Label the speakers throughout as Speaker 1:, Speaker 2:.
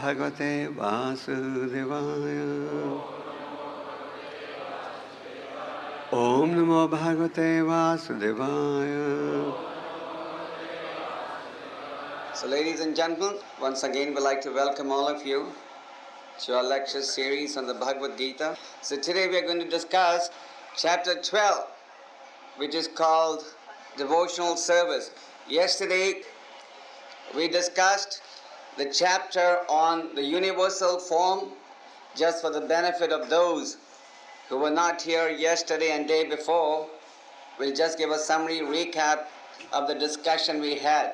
Speaker 1: Bhagavate Vasudevaya. Om Namo Bhagavate Vasudevaya.
Speaker 2: So ladies and gentlemen, once again we'd like to welcome all of you to our lecture series on the Bhagavad Gita. So today we are going to discuss chapter 12, which is called Devotional Service. Yesterday we discussed the chapter on the universal form. Just for the benefit of those who were not here yesterday and day before, we'll just give a summary recap of the discussion we had.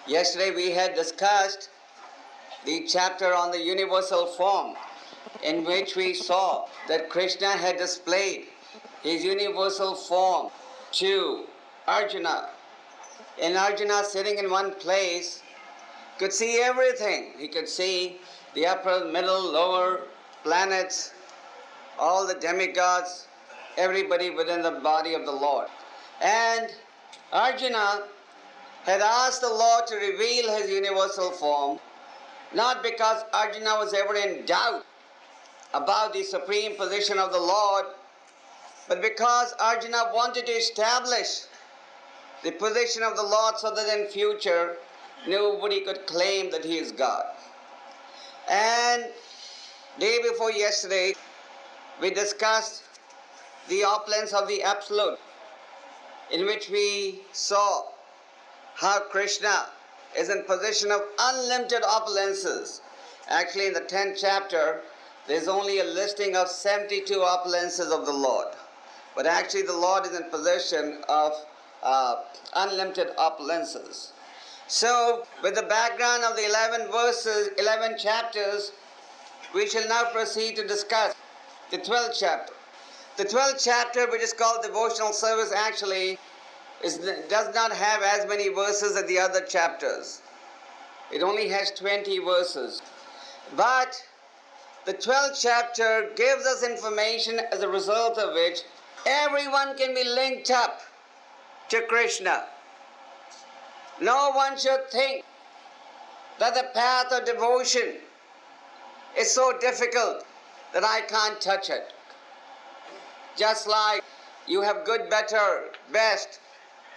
Speaker 2: Yesterday we had discussed the chapter on the universal form, in which we saw that Krishna had displayed his universal form to Arjuna. And Arjuna, sitting in one place, could see everything. He could see the upper, middle, lower planets, all the demigods, everybody within the body of the Lord. And Arjuna had asked the Lord to reveal his universal form, not because Arjuna was ever in doubt about the supreme position of the Lord, but because Arjuna wanted to establish the position of the Lord so that in future nobody could claim that he is God. And day before yesterday we discussed the opulence of the Absolute, in which we saw how Krishna is in possession of unlimited opulences. Actually, in the 10th chapter, there's only a listing of 72 opulences of the Lord. But actually, the Lord is in possession of unlimited opulences. So, with the background of the 11 chapters, we shall now proceed to discuss the 12th chapter. The 12th chapter, which is called Devotional Service, actually does not have as many verses as the other chapters. It only has 20 verses. But the 12th chapter gives us information as a result of which everyone can be linked up to Krishna. No one should think that the path of devotion is so difficult that I can't touch it. Just like you have good, better, best,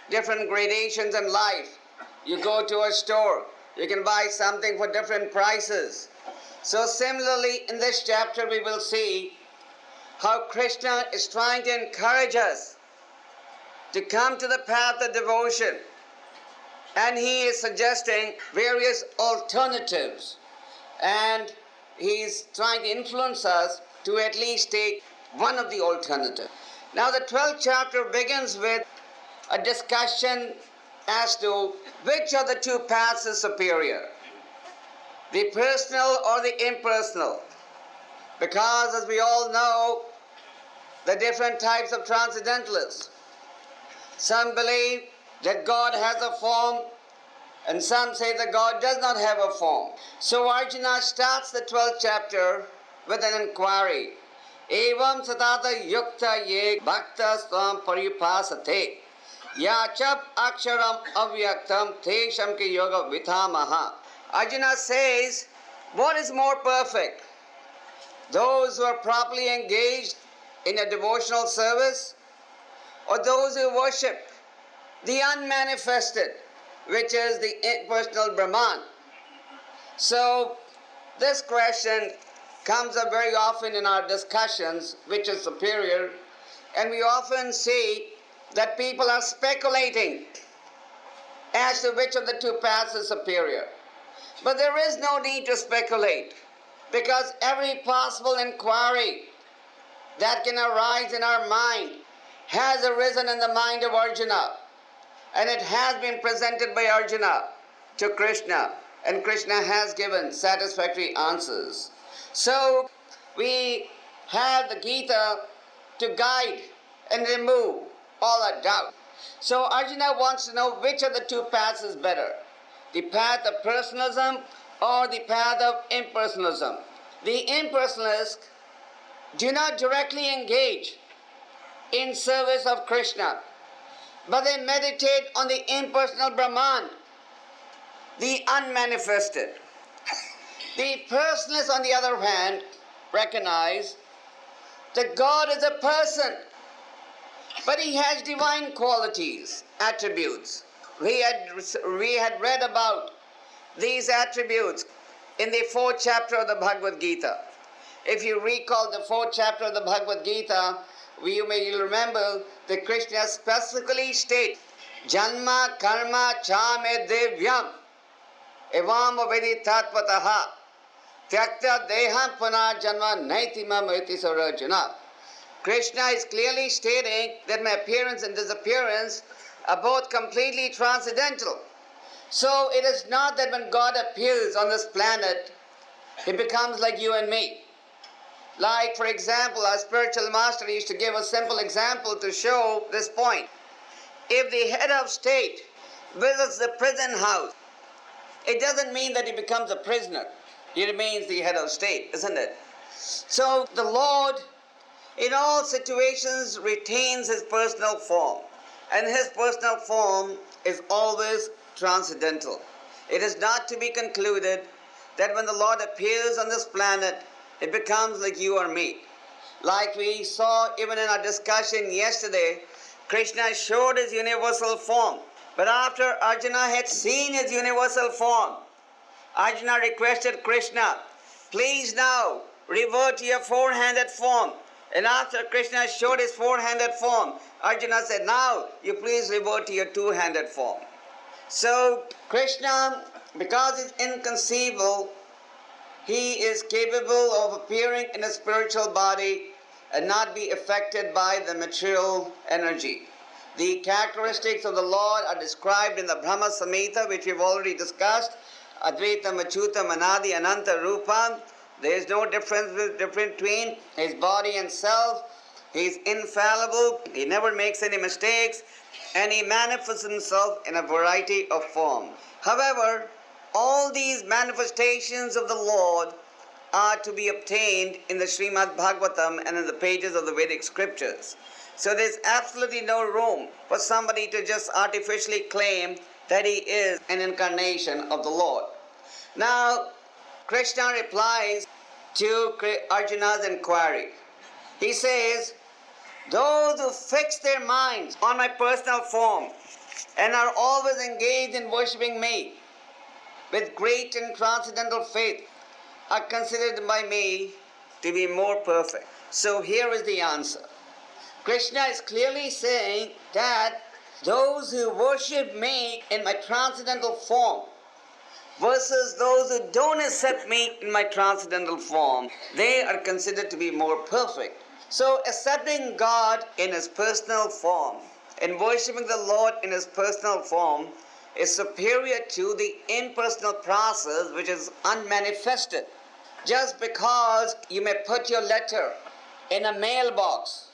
Speaker 2: different gradations in life. You go to a store, you can buy something for different prices. So similarly, in this chapter we will see how Krishna is trying to encourage us to come to the path of devotion. And he is suggesting various alternatives. And he is trying to influence us to at least take one of the alternatives. Now the 12th chapter begins with a discussion as to which of the two paths is superior, the personal or the impersonal. Because as we all know, the different types of transcendentalists. Some believe that God has a form, and some say that God does not have a form. So Arjuna starts the 12th chapter with an inquiry. Evam satata yukta ye bhakta svam paripasate yachap aksharam avyaktam tesham ke yoga vitamaha. Arjuna says, what is more perfect? Those who are properly engaged in a devotional service, or those who worship the unmanifested, which is the impersonal Brahman? So this question comes up very often in our discussions, which is superior, and we often see that people are speculating as to which of the two paths is superior. But there is no need to speculate, because every possible inquiry that can arise in our mind has arisen in the mind of Arjuna, and it has been presented by Arjuna to Krishna, and Krishna has given satisfactory answers. So we have the Gita to guide and remove all our doubt. So Arjuna wants to know which of the two paths is better, the path of personalism or the path of impersonalism. The impersonalists do not directly engage in service of Krishna, but they meditate on the impersonal Brahman, the unmanifested. The personalists, on the other hand, recognize that God is a person, but he has divine qualities, attributes. We had read about these attributes in the 4th chapter of the Bhagavad Gita. If you recall the 4th chapter of the Bhagavad Gita, you may remember that Krishna specifically states, Janma karma cha me devyam evam vedi tattvataha tyakta deham puna janma naitimam iti sarajana. Krishna is clearly stating that my appearance and disappearance are both completely transcendental. So it is not that when God appears on this planet, he becomes like you and me. Like, for example, our spiritual master used to give a simple example to show this point. If the head of state visits the prison house, it doesn't mean that he becomes a prisoner. He remains the head of state, isn't it? So the Lord, in all situations, retains his personal form. And his personal form is always transcendental. It is not to be concluded that when the Lord appears on this planet, it becomes like you or me. Like we saw even in our discussion yesterday, Krishna showed his universal form. But after Arjuna had seen his universal form, Arjuna requested Krishna, please now revert to your four-handed form. And after Krishna showed his four-handed form, Arjuna said, now you please revert to your two-handed form. So Krishna, because he's inconceivable, he is capable of appearing in a spiritual body and not be affected by the material energy. The characteristics of the Lord are described in the Brahma Samhita, which we've already discussed. Advaitam, Achyutam, Anadi, Ananta, Rupam. There is no difference between his body and self. He is infallible. He never makes any mistakes. And he manifests himself in a variety of forms. However, all these manifestations of the Lord are to be obtained in the Srimad Bhagavatam and in the pages of the Vedic scriptures. So there's absolutely no room for somebody to just artificially claim that he is an incarnation of the Lord. Now, Krishna replies to Arjuna's inquiry. He says, those who fix their minds on my personal form and are always engaged in worshipping me with great and transcendental faith are considered by me to be more perfect. So here is the answer. Krishna is clearly saying that those who worship me in my transcendental form versus those who don't accept me in my transcendental form, they are considered to be more perfect. So accepting God in his personal form and worshipping the Lord in his personal form is superior to the impersonal process which is unmanifested. Just because you may put your letter in a mailbox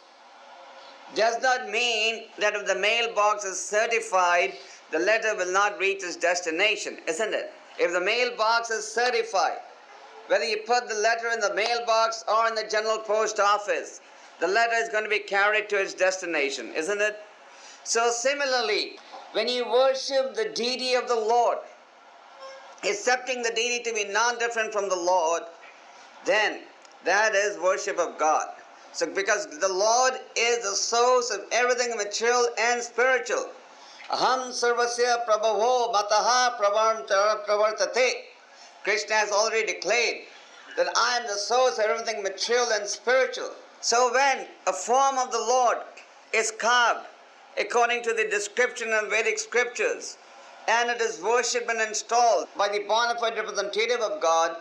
Speaker 2: does not mean that if the mailbox is certified, the letter will not reach its destination, isn't it? If the mailbox is certified, whether you put the letter in the mailbox or in the general post office, the letter is going to be carried to its destination, isn't it? So similarly, when you worship the deity of the Lord, accepting the deity to be non-different from the Lord, then that is worship of God. So because the Lord is the source of everything material and spiritual. Aham sarvasya prabhavo mataha pravartate. Krishna has already declared that I am the source of everything material and spiritual. So when a form of the Lord is carved according to the description of Vedic scriptures, and it is worshipped and installed by the bona fide representative of God,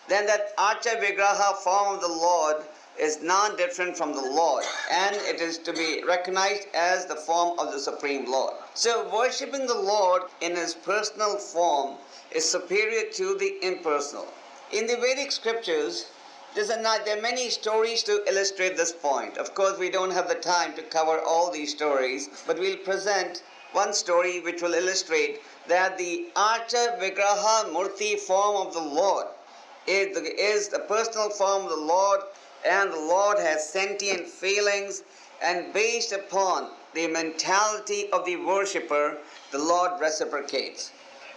Speaker 2: then that Archa Vigraha form of the Lord is non-different from the Lord, and it is to be recognized as the form of the Supreme Lord. So worshipping the Lord in his personal form is superior to the impersonal. In the Vedic scriptures, there are many stories to illustrate this point. Of course, we don't have the time to cover all these stories, but we'll present one story which will illustrate that the Archa Vigraha Murti form of the Lord is the personal form of the Lord, and the Lord has sentient feelings, and based upon the mentality of the worshipper, the Lord reciprocates.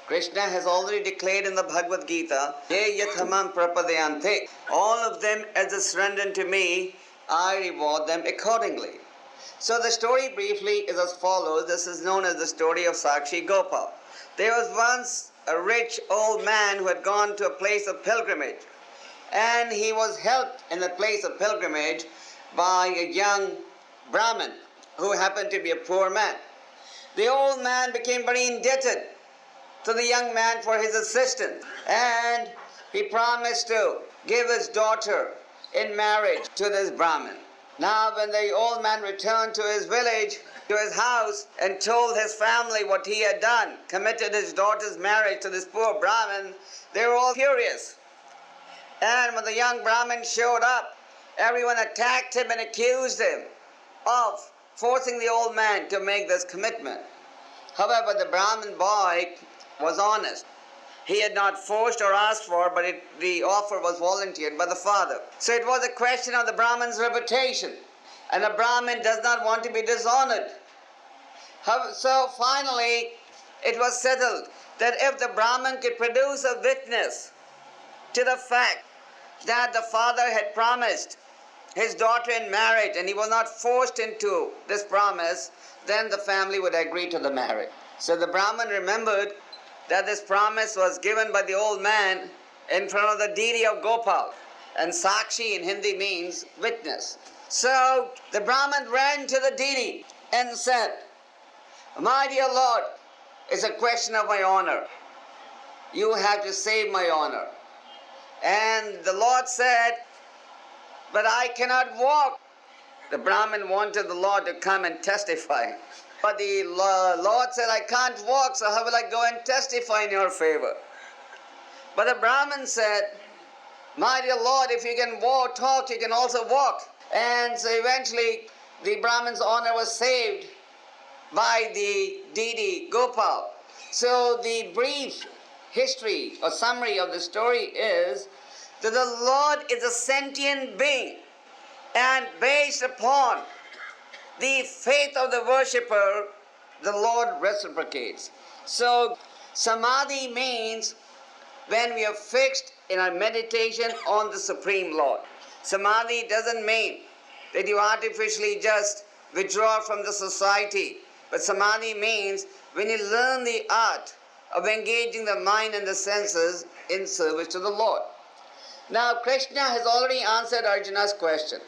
Speaker 2: Krishna has already declared in the Bhagavad Gita, Ye yathamam prapadayante. All of them as they surrender to me, I reward them accordingly. So the story briefly is as follows. This is known as the story of Sakshi Gopal. There was once a rich old man who had gone to a place of pilgrimage, and he was helped in the place of pilgrimage by a young Brahman who happened to be a poor man. The old man became very indebted to the young man for his assistance, and he promised to give his daughter in marriage to this Brahman. Now when the old man returned to his village, to his house, and told his family what he had done, committed his daughter's marriage to this poor Brahman, they were all furious. And when the young Brahmin showed up, everyone attacked him and accused him of forcing the old man to make this commitment. However, the Brahmin boy was honest. He had not forced or asked for, but the offer was volunteered by the father. So it was a question of the Brahmin's reputation, and a Brahmin does not want to be dishonored. So finally, it was settled that if the Brahmin could produce a witness to the fact that the father had promised his daughter in marriage and he was not forced into this promise, then the family would agree to the marriage. So the Brahmin remembered that this promise was given by the old man in front of the deity of Gopal. And Sakshi in Hindi means witness. So the Brahmin ran to the deity and said, My dear Lord, it's a question of my honor. You have to save my honor. And the Lord said, But I cannot walk. The Brahmin wanted the Lord to come and testify. But the Lord said, I can't walk, so how will I go and testify in your favor? But the Brahmin said, My dear Lord, if you can talk, you can also walk. And so eventually the Brahmin's honor was saved by the deity Gopal. So the brief history or summary of the story is that the Lord is a sentient being, and based upon the faith of the worshipper, the Lord reciprocates. So samadhi means when we are fixed in our meditation on the Supreme Lord. Samadhi doesn't mean that you artificially just withdraw from the society, but samadhi means when you learn the art of engaging the mind and the senses in service to the Lord. Now Krishna has already answered Arjuna's question.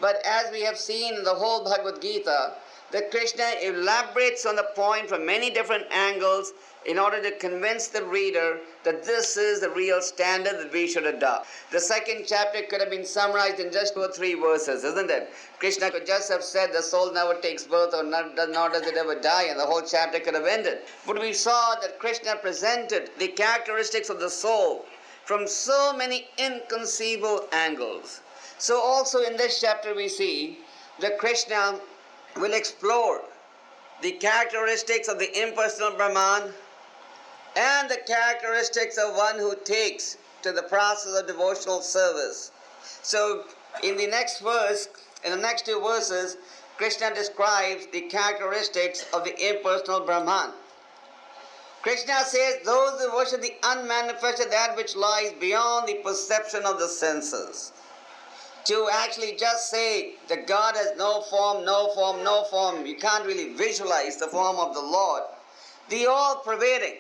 Speaker 2: But as we have seen in the whole Bhagavad Gita, that Krishna elaborates on the point from many different angles in order to convince the reader that this is the real standard that we should adopt. The second chapter could have been summarized in just 2 or 3 verses, isn't it? Krishna could just have said the soul never takes birth, or nor does it ever die, and the whole chapter could have ended. But we saw that Krishna presented the characteristics of the soul from so many inconceivable angles. So also in this chapter we see that Krishna will explore the characteristics of the impersonal Brahman and the characteristics of one who takes to the process of devotional service. So in the next verse, in the next 2 verses, Krishna describes the characteristics of the impersonal Brahman. Krishna says, those who worship the unmanifested, that which lies beyond the perception of the senses. To actually just say that God has no form, no form, no form, you can't really visualize the form of the Lord. The all-pervading.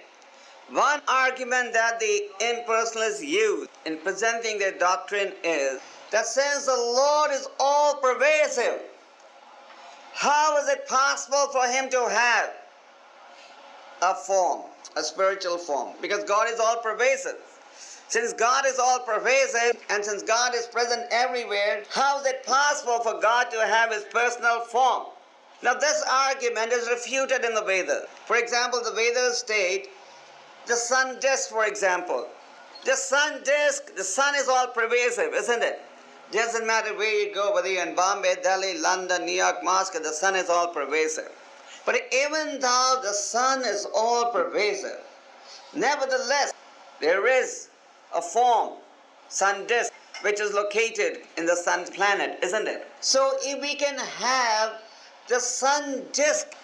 Speaker 2: One argument that the impersonalists use in presenting their doctrine is that since the Lord is all-pervasive, how is it possible for Him to have a form, a spiritual form? Because God is all-pervasive. Since God is all-pervasive and since God is present everywhere, how is it possible for God to have His personal form? Now this argument is refuted in the Vedas. For example, the Vedas state the sun disk, for example. The sun disk, the sun is all-pervasive, isn't it? Doesn't matter where you go, whether you're in Bombay, Delhi, London, New York, Moscow, the sun is all-pervasive. But even though the sun is all-pervasive, nevertheless, there is a form, sun disk, which is located in the sun's planet, isn't it? So if we can have the sun disk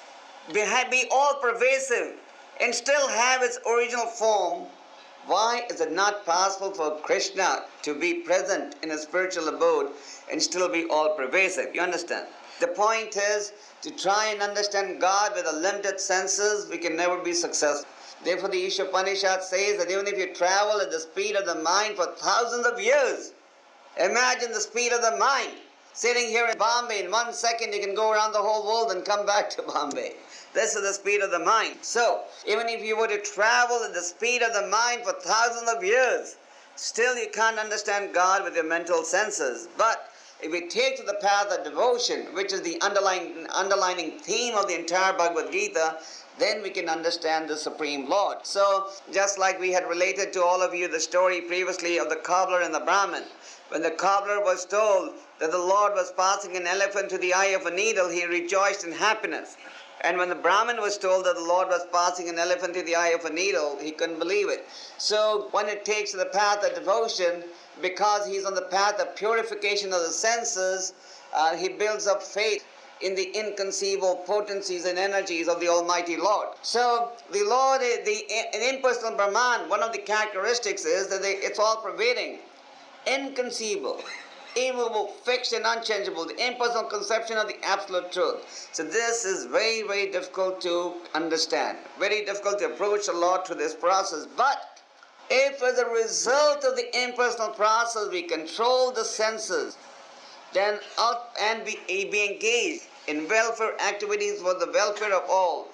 Speaker 2: be all-pervasive and still have its original form, why is it not possible for Krishna to be present in a spiritual abode and still be all-pervasive? You understand? The point is, to try and understand God with a limited senses, we can never be successful. Therefore, the Upanishad says that even if you travel at the speed of the mind for thousands of years, imagine the speed of the mind. Sitting here in Bombay, in 1 second you can go around the whole world and come back to Bombay. This is the speed of the mind. So, even if you were to travel at the speed of the mind for thousands of years, still you can't understand God with your mental senses. But if we take to the path of devotion, which is the underlining theme of the entire Bhagavad Gita, then we can understand the Supreme Lord. So, just like we had related to all of you the story previously of the cobbler and the Brahman, when the cobbler was told that the Lord was passing an elephant to the eye of a needle, he rejoiced in happiness. And when the Brahmin was told that the Lord was passing an elephant to the eye of a needle, he couldn't believe it. So when it takes to the path of devotion, because he's on the path of purification of the senses, he builds up faith in the inconceivable potencies and energies of the Almighty Lord. So the Lord, an impersonal Brahman, one of the characteristics is that it's all-pervading, inconceivable, immovable, fixed and unchangeable, the impersonal conception of the absolute truth. So this is very, very difficult to understand, very difficult to approach the Lord through this process. But if as a result of the impersonal process we control the senses, then and be engaged in welfare activities for the welfare of all,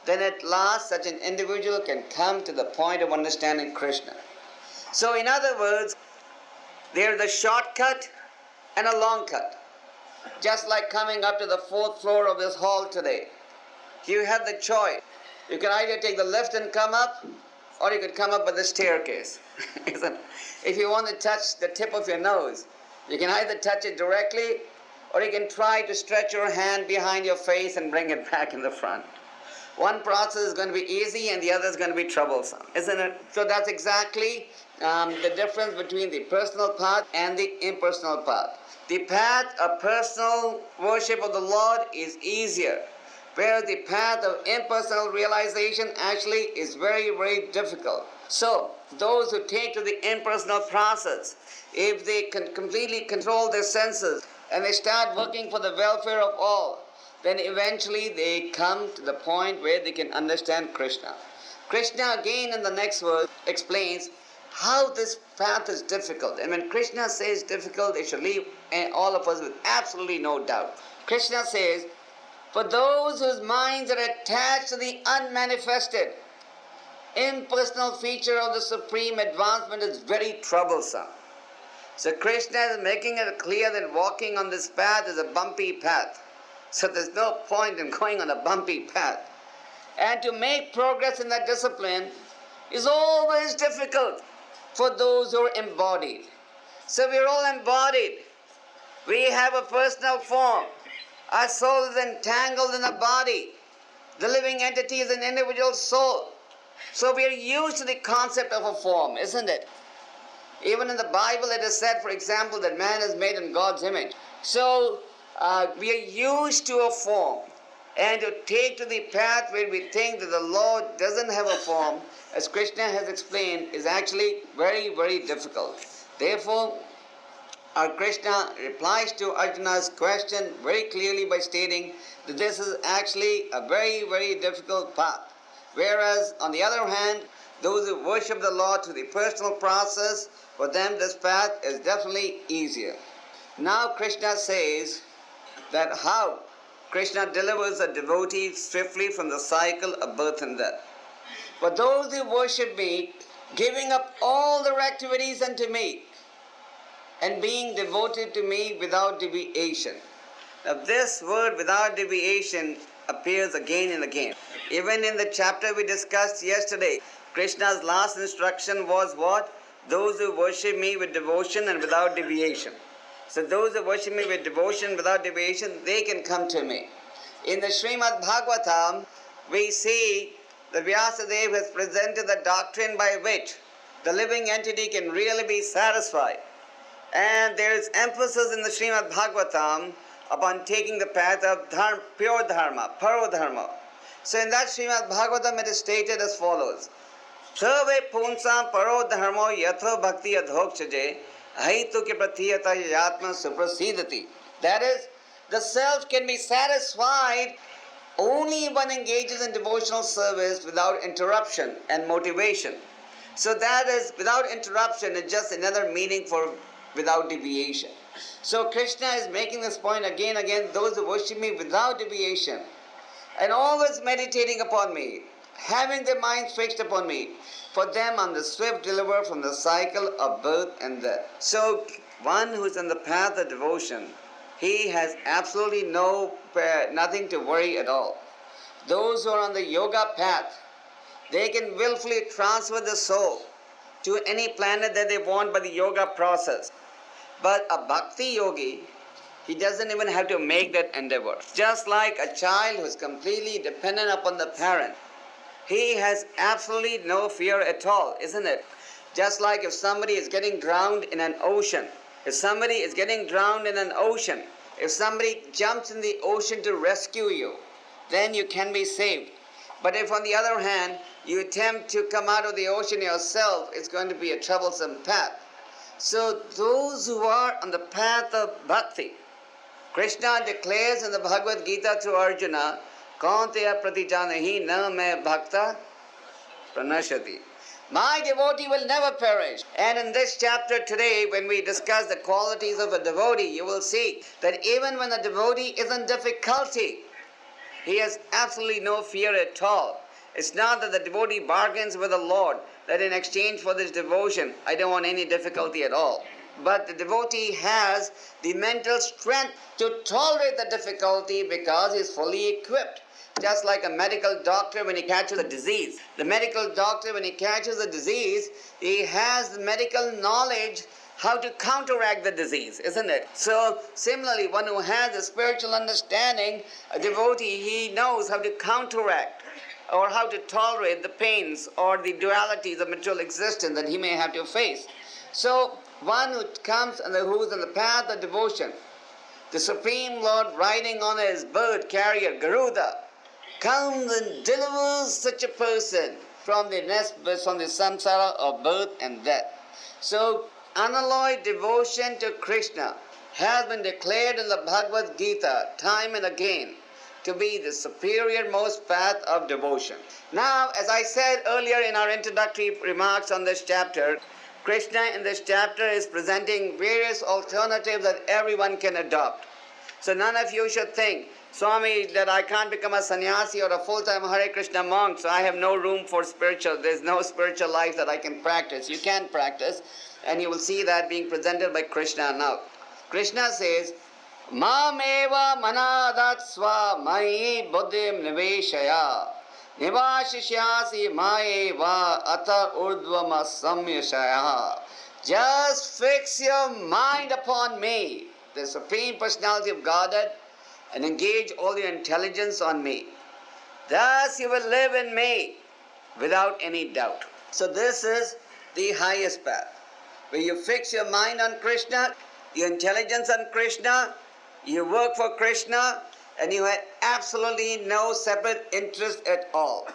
Speaker 2: then at last such an individual can come to the point of understanding Krishna. So in other words, there's a shortcut and a long cut. Just like coming up to the 4th floor of this hall today. You have the choice. You can either take the lift and come up, or you could come up by the staircase. If you want to touch the tip of your nose, you can either touch it directly, or you can try to stretch your hand behind your face and bring it back in the front. One process is going to be easy and the other is going to be troublesome, isn't it? So that's exactly the difference between the personal path and the impersonal path. The path of personal worship of the Lord is easier, whereas the path of impersonal realization actually is very, very difficult. So, those who take to the impersonal process, if they can completely control their senses and they start working for the welfare of all, then eventually they come to the point where they can understand Krishna. Krishna again in the next verse explains how this path is difficult. And when Krishna says difficult, it should leave all of us with absolutely no doubt. Krishna says, for those whose minds are attached to the unmanifested, impersonal feature of the supreme advancement is very troublesome. So Krishna is making it clear that walking on this path is a bumpy path. So there's no point in going on a bumpy path. And to make progress in that discipline is always difficult for those who are embodied. So we're all embodied. We have a personal form. Our soul is entangled in a body. The living entity is an individual soul. So we are used to the concept of a form, isn't it? Even in the Bible it is said, for example, that man is made in God's image. So we are used to a form. And to take to the path where we think that the Lord doesn't have a form, as Krishna has explained, is actually very, very difficult. Therefore, our Krishna replies to Arjuna's question very clearly by stating that this is actually a very, very difficult path. Whereas, on the other hand, those who worship the Lord through the personal process, for them this path is definitely easier. Now Krishna says that how Krishna delivers a devotee swiftly from the cycle of birth and death. For those who worship me, giving up all their activities unto me, and being devoted to me without deviation. Now this word without deviation appears again and again. Even in the chapter we discussed yesterday, Krishna's last instruction was what? Those who worship me with devotion and without deviation. So those who worship me with devotion without deviation, they can come to me. In the Srimad Bhagavatam, we see that Vyasadeva has presented the doctrine by which the living entity can really be satisfied. And there is emphasis in the Srimad Bhagavatam upon taking the path of pure dharma, parodharma. So in that Srimad Bhagavatam it is stated as follows. Sarve punsam paro dharmo yatha bhakti adhokchaje ahituke prathiyata yatma suprasidati. That is, the self can be satisfied only when engages in devotional service without interruption and motivation. So that is, without interruption is just another meaning for without deviation. So Krishna is making this point again, those who worship me without deviation and always meditating upon me, having their minds fixed upon me, for them I'm the swift deliverer from the cycle of birth and death. So one who is on the path of devotion, he has absolutely nothing to worry at all. Those who are on the yoga path, they can willfully transfer the soul to any planet that they want by the yoga process. But a bhakti yogi, he doesn't even have to make that endeavor. Just like a child who is completely dependent upon the parent, he has absolutely no fear at all, isn't it? Just like if somebody is getting drowned in an ocean, if somebody jumps in the ocean to rescue you, then you can be saved. But if on the other hand, you attempt to come out of the ocean yourself, it's going to be a troublesome path. So those who are on the path of bhakti, Krishna declares in the Bhagavad Gita to Arjuna, "Kaunteya pratijanahi na me bhakta pranashati." My devotee will never perish. And in this chapter today, when we discuss the qualities of a devotee, you will see that even when a devotee is in difficulty, he has absolutely no fear at all. It's not that the devotee bargains with the Lord that in exchange for this devotion, I don't want any difficulty at all. But the devotee has the mental strength to tolerate the difficulty because he is fully equipped. Just like a medical doctor when he catches a disease. The medical doctor when he catches a disease, he has the medical knowledge how to counteract the disease, isn't it? So similarly, one who has a spiritual understanding, a devotee, he knows how to counteract or how to tolerate the pains or the dualities of material existence that he may have to face. So one who comes and who is on the path of devotion, the Supreme Lord riding on his bird carrier, Garuda, comes and delivers such a person from the samsara of birth and death. So unalloyed devotion to Krishna has been declared in the Bhagavad Gita time and again to be the superior most path of devotion. Now, as I said earlier in our introductory remarks on this chapter, Krishna in this chapter is presenting various alternatives that everyone can adopt. So none of you should think, Swami, that I can't become a sannyasi or a full-time Hare Krishna monk, so I have no room for there's no spiritual life that I can practice. You can practice, and you will see that being presented by Krishna now. Krishna says, Mameva manadatsva mai buddhim niveshaya nivashishyasi maeva ata urdvama samyashaya. Just fix your mind upon me, the Supreme Personality of Godhead, and engage all your intelligence on me. Thus you will live in me without any doubt. So this is the highest path, where you fix your mind on Krishna, your intelligence on Krishna, you work for Krishna, and you have absolutely no separate interest at all.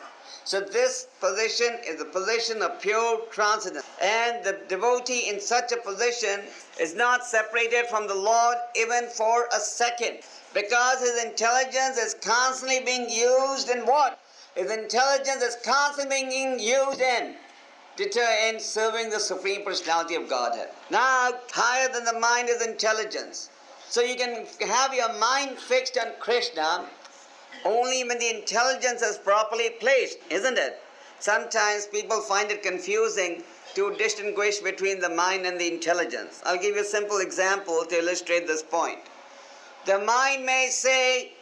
Speaker 2: So this position is the position of pure transcendence. And the devotee in such a position is not separated from the Lord even for a second, because his intelligence is constantly being used in what? His intelligence is constantly being used in serving the Supreme Personality of Godhead. Now, higher than the mind is intelligence. So you can have your mind fixed on Krishna only when the intelligence is properly placed, isn't it? Sometimes people find it confusing to distinguish between the mind and the intelligence. I'll give you a simple example to illustrate this point. The mind may say,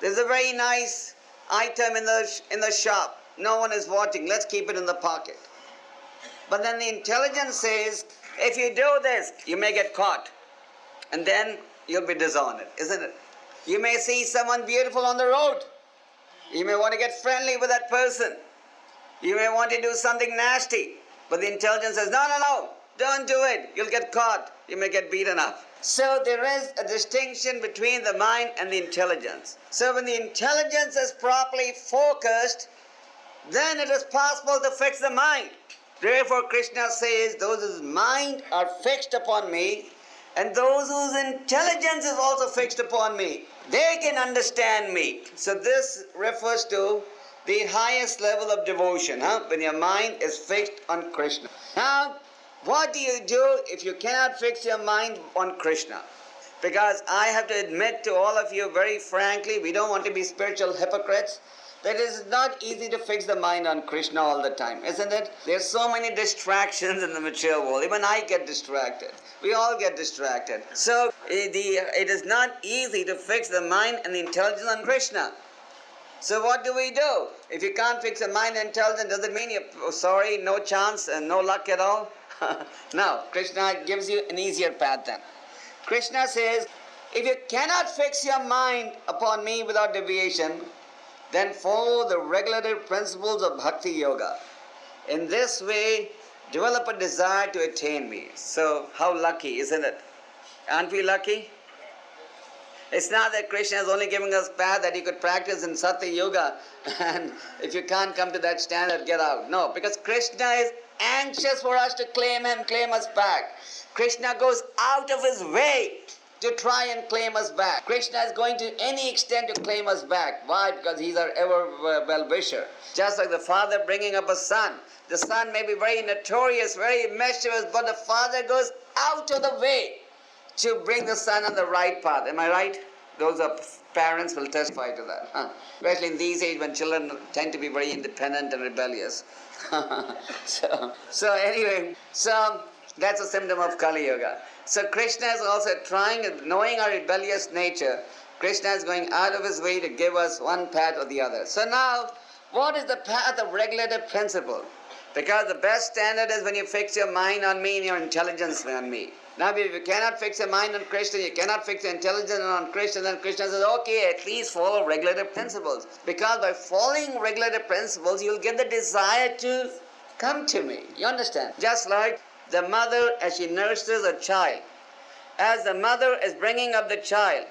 Speaker 2: there's a very nice item in the shop. No one is watching. Let's keep it in the pocket. But then the intelligence says, if you do this, you may get caught. And then you'll be dishonored, isn't it? You may see someone beautiful on the road. You may want to get friendly with that person. You may want to do something nasty. But the intelligence says, no, don't do it. You'll get caught. You may get beaten up. So there is a distinction between the mind and the intelligence. So when the intelligence is properly focused, then it is possible to fix the mind. Therefore Krishna says, those whose mind are fixed upon me, and those whose intelligence is also fixed upon me, they can understand me. So this refers to the highest level of devotion, when your mind is fixed on Krishna. Now, what do you do if you cannot fix your mind on Krishna? Because I have to admit to all of you very frankly, we don't want to be spiritual hypocrites, that it is not easy to fix the mind on Krishna all the time, isn't it? There's so many distractions in the material world. Even I get distracted. We all get distracted. So it is not easy to fix the mind and the intelligence on Krishna. So what do we do? If you can't fix the mind and intelligence, does it mean you're sorry, no chance and no luck at all? No, Krishna gives you an easier path then. Krishna says, if you cannot fix your mind upon me without deviation, then follow the regulator principles of bhakti yoga. In this way, develop a desire to attain me. So, how lucky, isn't it? Aren't we lucky? It's not that Krishna is only giving us path that you could practice in Satya Yoga, and if you can't come to that standard, get out. No, because Krishna is anxious for us to claim Him, claim us back. Krishna goes out of His way to try and claim us back. Krishna is going to any extent to claim us back. Why? Because He's our ever well-wisher. Just like the father bringing up a son. The son may be very notorious, very mischievous, but the father goes out of the way to bring the son on the right path. Am I right? Those are parents will testify to that. Especially in these days when children tend to be very independent and rebellious. So anyway, that's a symptom of Kali Yuga. So Krishna is also trying, knowing our rebellious nature, Krishna is going out of His way to give us one path or the other. So now, what is the path of regulative principle? Because the best standard is when you fix your mind on me and your intelligence on me. Now if you cannot fix your mind on Krishna, you cannot fix your intelligence on Krishna, then Krishna says, okay, at least follow regulative principles. Because by following regulative principles, you'll get the desire to come to me. You understand? Just like the mother as she nurses a child. As the mother is bringing up the child,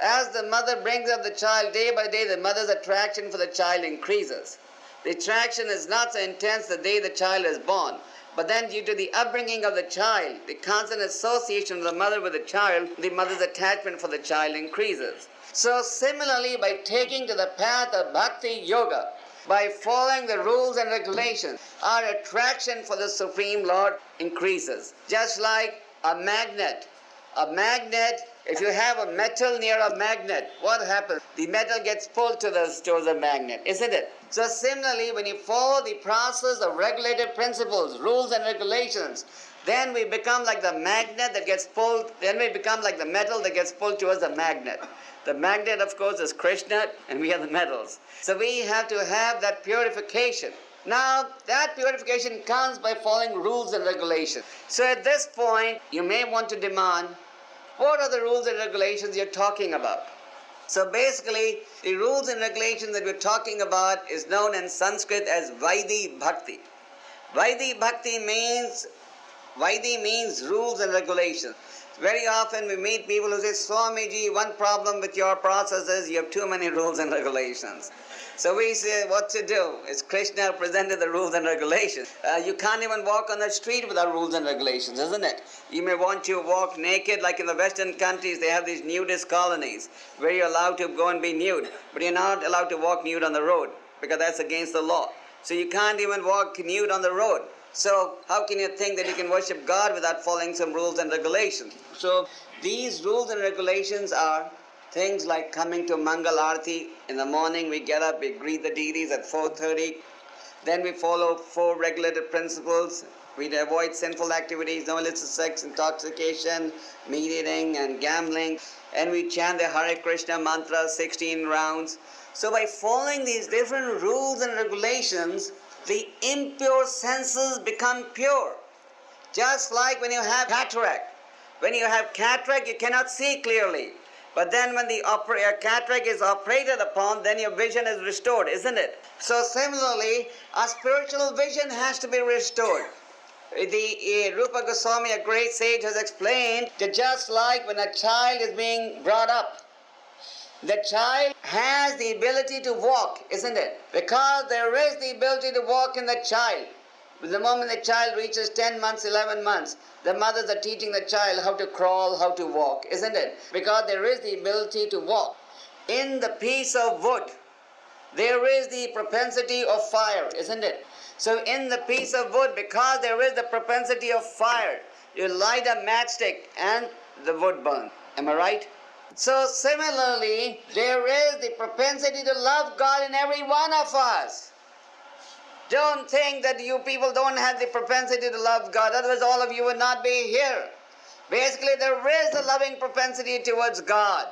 Speaker 2: as the mother brings up the child, day by day the mother's attraction for the child increases. The attraction is not so intense the day the child is born. But then due to the upbringing of the child, the constant association of the mother with the child, the mother's attachment for the child increases. So similarly, by taking to the path of bhakti yoga, by following the rules and regulations, our attraction for the Supreme Lord increases. Just like a magnet. A magnet, if you have a metal near a magnet, what happens? The metal gets pulled to the magnet, isn't it? So similarly, when you follow the process of regulative principles, rules and regulations, then we become like the magnet that gets pulled, then we become like the metal that gets pulled towards the magnet. The magnet, of course, is Krishna, and we are the metals. So we have to have that purification. Now, that purification comes by following rules and regulations. So at this point, you may want to demand, what are the rules and regulations you're talking about? So basically, the rules and regulations that we're talking about is known in Sanskrit as Vaidhi Bhakti. Vaidhi Bhakti means rules and regulations. Very often we meet people who say, Swamiji, one problem with your process is you have too many rules and regulations. So we say what to do. It's Krishna who presented the rules and regulations. You can't even walk on the street without rules and regulations, isn't it? You may want to walk naked, like in the Western countries, they have these nudist colonies where you're allowed to go and be nude, but you're not allowed to walk nude on the road because that's against the law. So you can't even walk nude on the road. So how can you think that you can worship God without following some rules and regulations? So these rules and regulations are things like coming to Mangal Arati. In the morning we get up, we greet the deities at 4:30. Then we follow 4 regulative principles. We avoid sinful activities, no illicit sex, intoxication, meat eating and gambling. And we chant the Hare Krishna mantra 16 rounds. So by following these different rules and regulations, the impure senses become pure. Just like when you have cataract. When you have cataract, you cannot see clearly. But then when the cataract is operated upon, then your vision is restored, isn't it? So similarly, our spiritual vision has to be restored. The Rupa Goswami, a great sage, has explained that just like when a child is being brought up, the child has the ability to walk, isn't it? Because there is the ability to walk in the child. The moment the child reaches 10 months, 11 months, the mothers are teaching the child how to crawl, how to walk, isn't it? Because there is the ability to walk. In the piece of wood, there is the propensity of fire, isn't it? So in the piece of wood, because there is the propensity of fire, you light a matchstick and the wood burns. Am I right? So similarly, there is the propensity to love God in every one of us. Don't think that you people don't have the propensity to love God, otherwise all of you would not be here. Basically, there is a loving propensity towards God,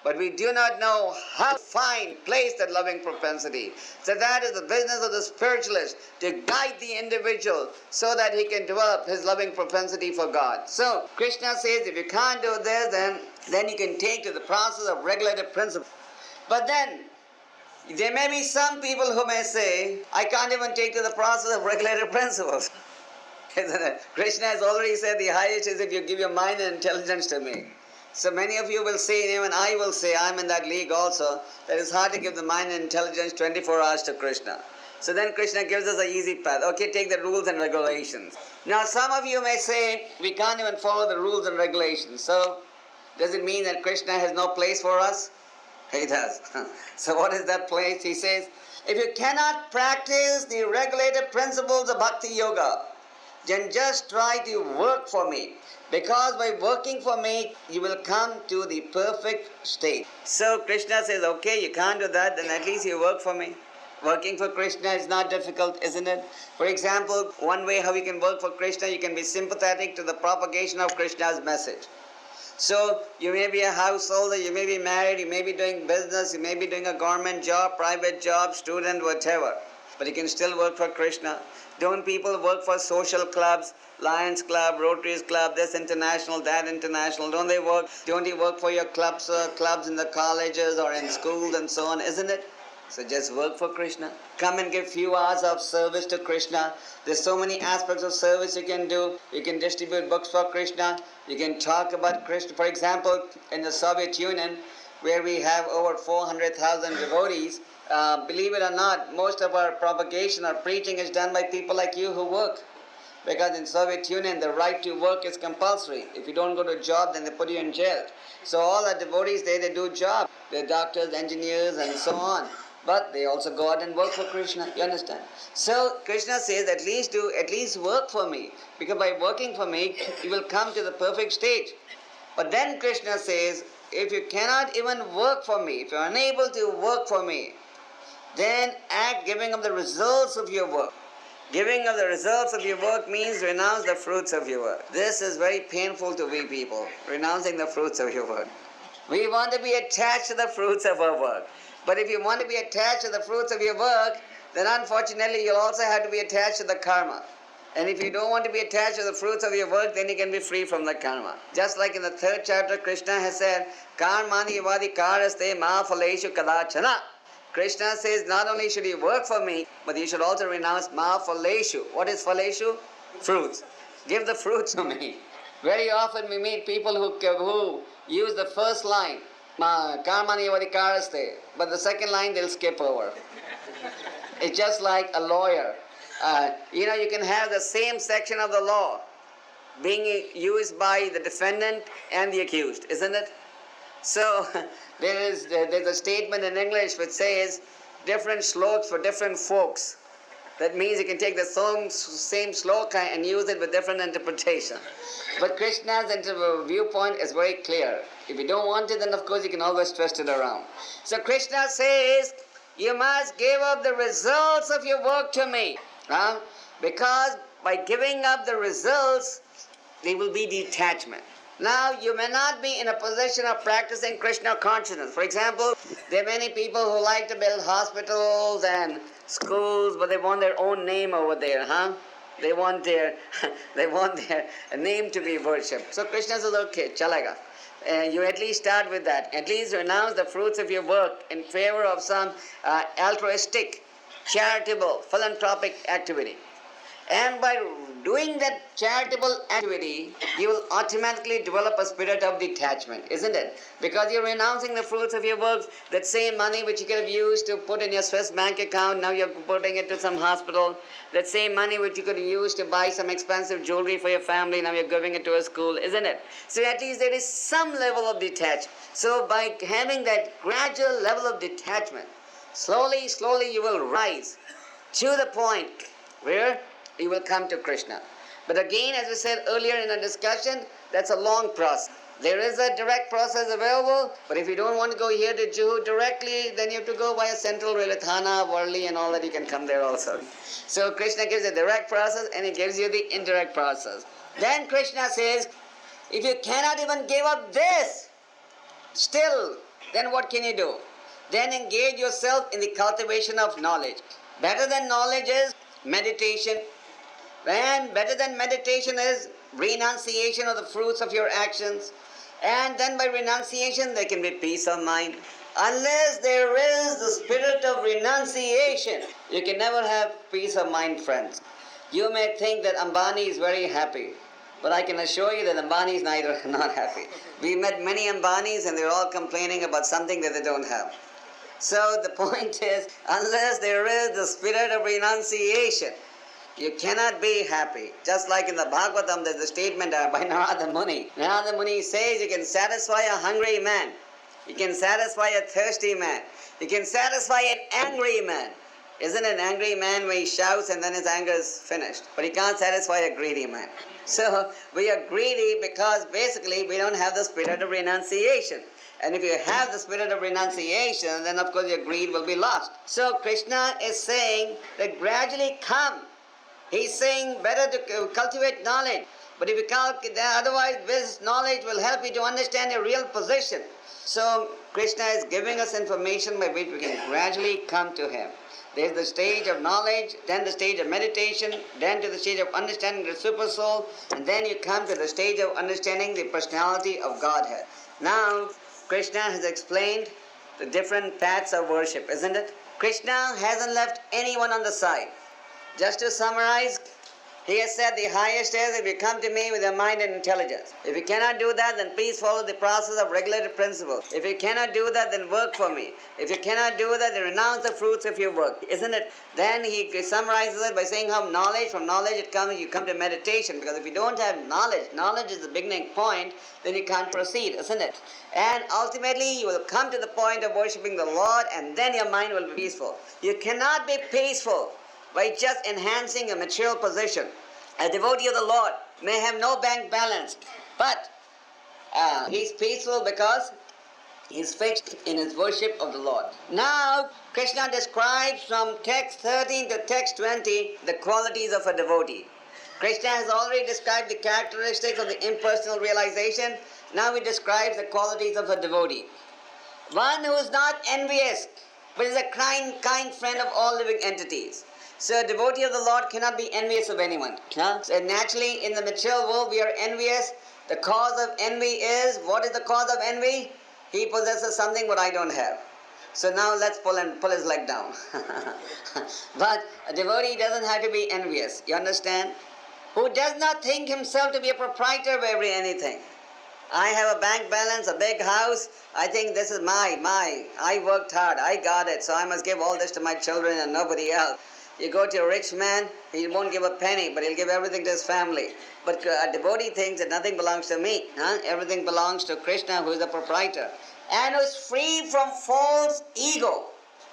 Speaker 2: but we do not know how to find, place that loving propensity. So that is the business of the spiritualist, to guide the individual so that he can develop his loving propensity for God. So Krishna says, if you can't do this, then you can take to the process of regulator principle. But then there may be some people who may say, I can't even take to the process of regulator principles. Krishna has already said the highest is if you give your mind and intelligence to me. So many of you will say, and even I will say, I'm in that league also, that it's hard to give the mind and intelligence 24 hours to Krishna. So then Krishna gives us an easy path. Okay, take the rules and regulations. Now some of you may say, we can't even follow the rules and regulations. So does it mean that Krishna has no place for us? He does. So what is that place? He says, if you cannot practice the regulated principles of bhakti yoga, then just try to work for me. Because by working for me, you will come to the perfect state. So Krishna says, okay, you can't do that, then at least you work for me. Working for Krishna is not difficult, isn't it? For example, one way how you can work for Krishna, you can be sympathetic to the propagation of Krishna's message. So you may be a householder, you may be married, you may be doing business, you may be doing a government job, private job, student, whatever. But you can still work for Krishna. Don't people work for social clubs, Lions Club, Rotaries Club, this international, that international? Don't they work? Don't you work for your clubs in the colleges or in schools and so on, isn't it? So just work for Krishna. Come and give few hours of service to Krishna. There's so many aspects of service you can do. You can distribute books for Krishna. You can talk about Krishna. For example, in the Soviet Union, where we have over 400,000 devotees, believe it or not, most of our propagation or preaching is done by people like you who work. Because in Soviet Union, the right to work is compulsory. If you don't go to a job, then they put you in jail. So all the devotees there, they do jobs. They're doctors, engineers, and so on. But they also go out and work for Krishna, you understand? So Krishna says, at least work for me. Because by working for me, you will come to the perfect state. But then Krishna says, if you cannot even work for me, if you are unable to work for me, then act giving up the results of your work. Giving up the results of your work means renounce the fruits of your work. This is very painful to we people, renouncing the fruits of your work. We want to be attached to the fruits of our work. But if you want to be attached to the fruits of your work, then unfortunately you'll also have to be attached to the karma. And if you don't want to be attached to the fruits of your work, then you can be free from the karma. Just like in the 3rd chapter, Krishna has said, Karmani yavadi karaste ma phaleshu kadachana. Krishna says, not only should you work for me, but you should also renounce ma phaleshu. What is phaleshu? Fruits. Give the fruits to me. Very often we meet people who use the first line, Karmani yavadi karaste, but the second line they'll skip over. It's just like a lawyer. You can have the same section of the law being used by the defendant and the accused, isn't it? So there's a statement in English which says different slokas for different folks. That means you can take the same sloka and use it with different interpretation. But Krishna's viewpoint is very clear. If you don't want it, then of course you can always twist it around. So Krishna says, you must give up the results of your work to me. Because by giving up the results, there will be detachment. Now, you may not be in a position of practicing Krishna consciousness. For example, there are many people who like to build hospitals and schools, but they want their own name over there, They want their name to be worshipped. So Krishna says, okay, chalega. You at least start with that. At least renounce the fruits of your work in favor of some altruistic, charitable, philanthropic activity. And by doing that charitable activity, you will automatically develop a spirit of detachment, isn't it? Because you're renouncing the fruits of your works. That same money which you could have used to put in your Swiss bank account, now you're putting it to some hospital. That same money which you could have used to buy some expensive jewelry for your family, now you're giving it to a school, isn't it? So at least there is some level of detachment. So by having that gradual level of detachment, slowly you will rise to the point where you will come to Krishna. But again, as we said earlier in our discussion, that's a long process. There is a direct process available, but if you don't want to go here to Juhu directly, then you have to go via Central Railway, Thana, Worli, and all that. You can come there also. So Krishna gives a direct process and he gives you the indirect process. Then Krishna says, if you cannot even give up this, still, then what can you do? Then engage yourself in the cultivation of knowledge. Better than knowledge is meditation. And better than meditation is renunciation of the fruits of your actions. And then by renunciation there can be peace of mind. Unless there is the spirit of renunciation, you can never have peace of mind, friends. You may think that Ambani is very happy, but I can assure you that Ambani is not happy. We met many Ambanis and they're all complaining about something that they don't have. So the point is, unless there is the spirit of renunciation, you cannot be happy. Just like in the Bhagavatam, there's a statement by Narada Muni. Narada Muni says you can satisfy a hungry man. You can satisfy a thirsty man. You can satisfy an angry man. Isn't an angry man when he shouts and then his anger is finished? But he can't satisfy a greedy man. So we are greedy because basically we don't have the spirit of renunciation. And if you have the spirit of renunciation, then of course your greed will be lost. So Krishna is saying that gradually come. He's saying better to cultivate knowledge. But if you can't, otherwise this knowledge will help you to understand your real position. So Krishna is giving us information by which we can gradually come to Him. There's the stage of knowledge, then the stage of meditation, then to the stage of understanding the super soul, and then you come to the stage of understanding the personality of Godhead. Now, Krishna has explained the different paths of worship, isn't it? Krishna hasn't left anyone on the side. Just to summarize, he has said the highest is if you come to me with your mind and intelligence. If you cannot do that, then please follow the process of regulator principle. If you cannot do that, then work for me. If you cannot do that, then renounce the fruits of your work. Isn't it? Then he summarizes it by saying how from knowledge it comes, you come to meditation. Because if you don't have knowledge is the beginning point, then you can't proceed, isn't it? And ultimately you will come to the point of worshipping the Lord and then your mind will be peaceful. You cannot be peaceful by just enhancing a material position. A devotee of the Lord may have no bank balance, but he's peaceful because he's fixed in his worship of the Lord. Now, Krishna describes from text 13 to text 20 the qualities of a devotee. Krishna has already described the characteristics of the impersonal realization. Now he describes the qualities of a devotee. One who is not envious, but is a kind friend of all living entities. So a devotee of the Lord cannot be envious of anyone. So naturally, in the material world, we are envious. The cause of envy is, what is the cause of envy? He possesses something what I don't have. So now let's pull his leg down. But a devotee doesn't have to be envious. You understand? Who does not think himself to be a proprietor of anything. I have a bank balance, a big house. I think this is mine. I worked hard. I got it. So I must give all this to my children and nobody else. You go to a rich man, he won't give a penny, but he'll give everything to his family. But a devotee thinks that nothing belongs to me. Everything belongs to Krishna, who is the proprietor. And who is free from false ego.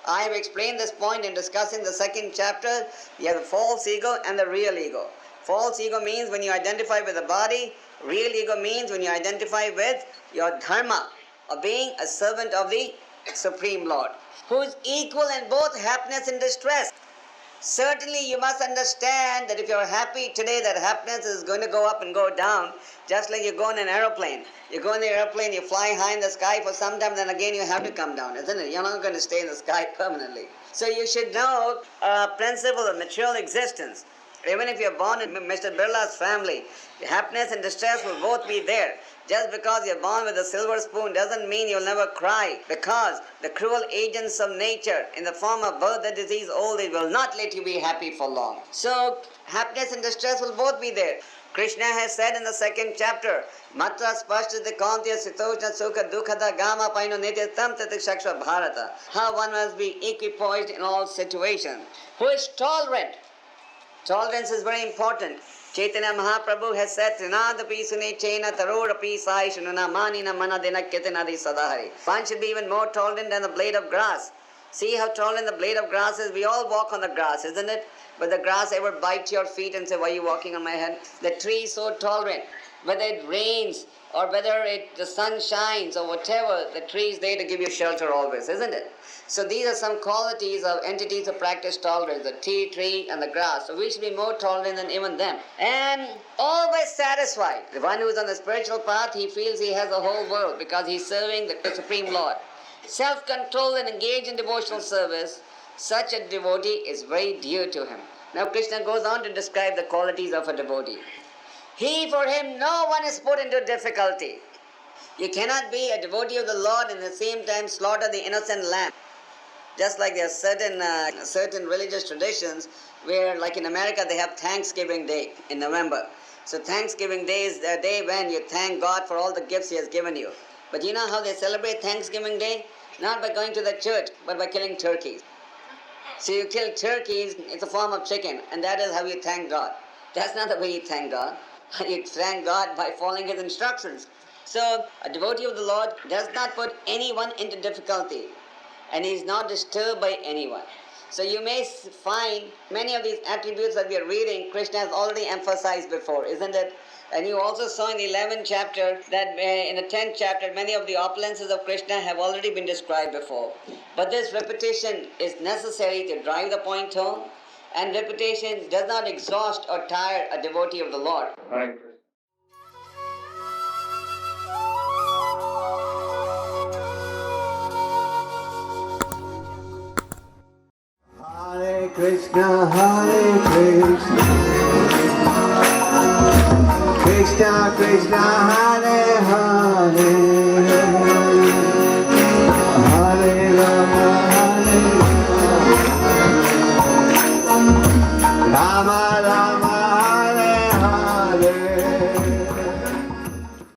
Speaker 2: I have explained this point in discussing the second chapter. You have the false ego and the real ego. False ego means when you identify with the body. Real ego means when you identify with your dharma of being a servant of the Supreme Lord, who is equal in both happiness and distress. Certainly you must understand that if you're happy today, that happiness is going to go up and go down, just like you go in an aeroplane. You go in the aeroplane, you fly high in the sky for some time, then again you have to come down, isn't it? You're not going to stay in the sky permanently. So you should know a principle of material existence. Even if you're born in Mr. Birla's family, happiness and distress will both be there. Just because you're born with a silver spoon doesn't mean you'll never cry, because the cruel agents of nature in the form of birth, and disease, old age will not let you be happy for long. So happiness and distress will both be there. Krishna has said in the second chapter, Matra spashtati kaunteya sitoshna sukha dukhata gama paino nityatam tatikshakshva bharata. How one must be equipoised in all situations. Who is tolerant? Tolerance is very important. Chaitanya Mahaprabhu has said, Trinadapi sune chena tarorapi sai shununa manina manadina ketinadi sadahari. One should be even more tolerant than the blade of grass. See how tolerant the blade of grass is? We all walk on the grass, isn't it? But the grass ever bites your feet and say, why are you walking on my head? The tree is so tolerant. Whether it rains or whether the sun shines or whatever, the tree is there to give you shelter always, isn't it? So these are some qualities of entities of practice tolerance, the tea tree and the grass. So we should be more tolerant than even them. And always satisfied. The one who is on the spiritual path, he feels he has the whole world because he's serving the Supreme Lord. Self-control and engaged in devotional service, such a devotee is very dear to him. Now Krishna goes on to describe the qualities of a devotee. He, for him, no one is put into difficulty. You cannot be a devotee of the Lord and at the same time slaughter the innocent lamb. Just like there are certain religious traditions where, like in America, they have Thanksgiving Day in November. So Thanksgiving Day is the day when you thank God for all the gifts He has given you. But you know how they celebrate Thanksgiving Day? Not by going to the church, but by killing turkeys. So you kill turkeys, it's a form of chicken, and that is how you thank God. That's not the way you thank God. You thank God by following His instructions. So a devotee of the Lord does not put anyone into difficulty, and he is not disturbed by anyone. So you may find many of these attributes that we are reading, Krishna has already emphasized before, isn't it? And you also saw in the 11th chapter that in the 10th chapter, many of the opulences of Krishna have already been described before. But this repetition is necessary to drive the point home, and repetition does not exhaust or tire a devotee of the Lord.
Speaker 1: Right. Hare Krishna, Krishna Krishna, Hare Hare, Hare Rama, Rama Rama,